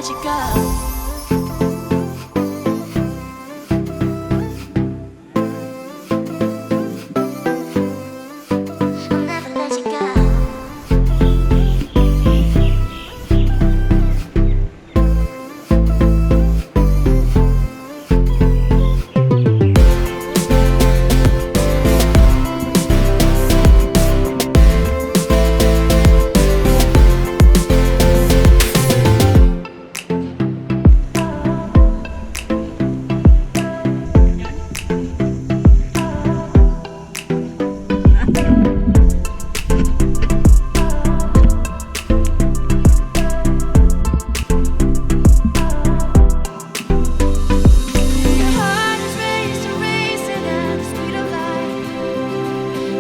let you go. I'll never let you go. Your heart is racing at the speed of light,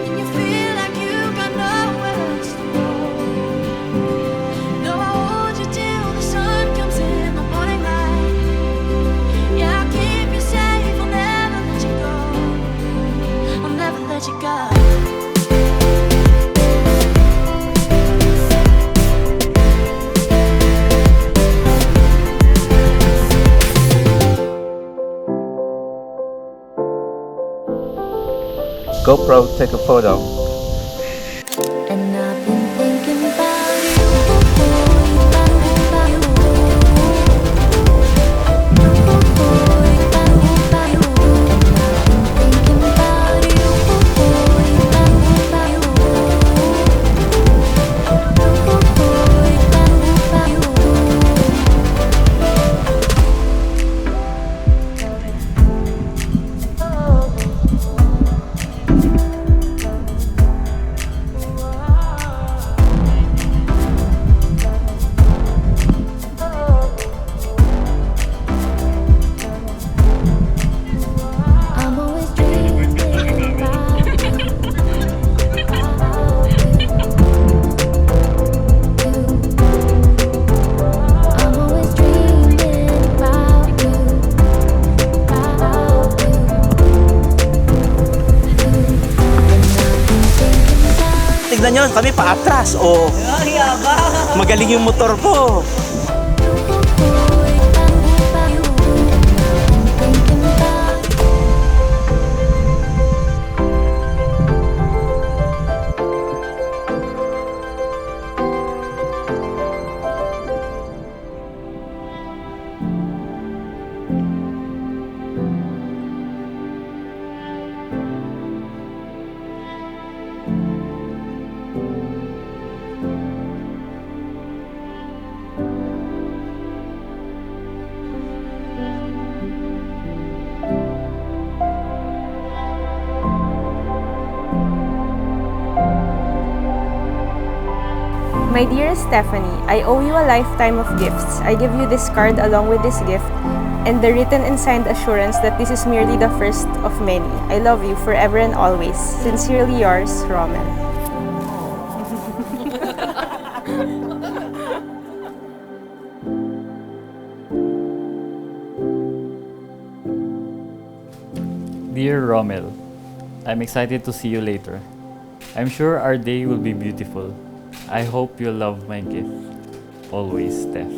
and you feel like you got nowhere else to go. No, I'll hold you till the sun comes in the morning light. Yeah, I'll keep you safe. I'll never let you go. I'll never let you go. GoPro, take a photo. And I've been thinking about you. I'm always dreaming about you. I'm always dreaming about you. Tignan nyo, kami paatras. O, magaling yung motor ko. My dearest Stephanie, I owe you a lifetime of gifts. I give you this card along with this gift and the written and signed assurance that this is merely the first of many. I love you forever and always. Sincerely yours, Rommel. Dear Rommel, I'm excited to see you later. I'm sure our day will be beautiful. I hope you'll love my gift. Always, Steph.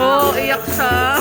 Oh, iyak siya.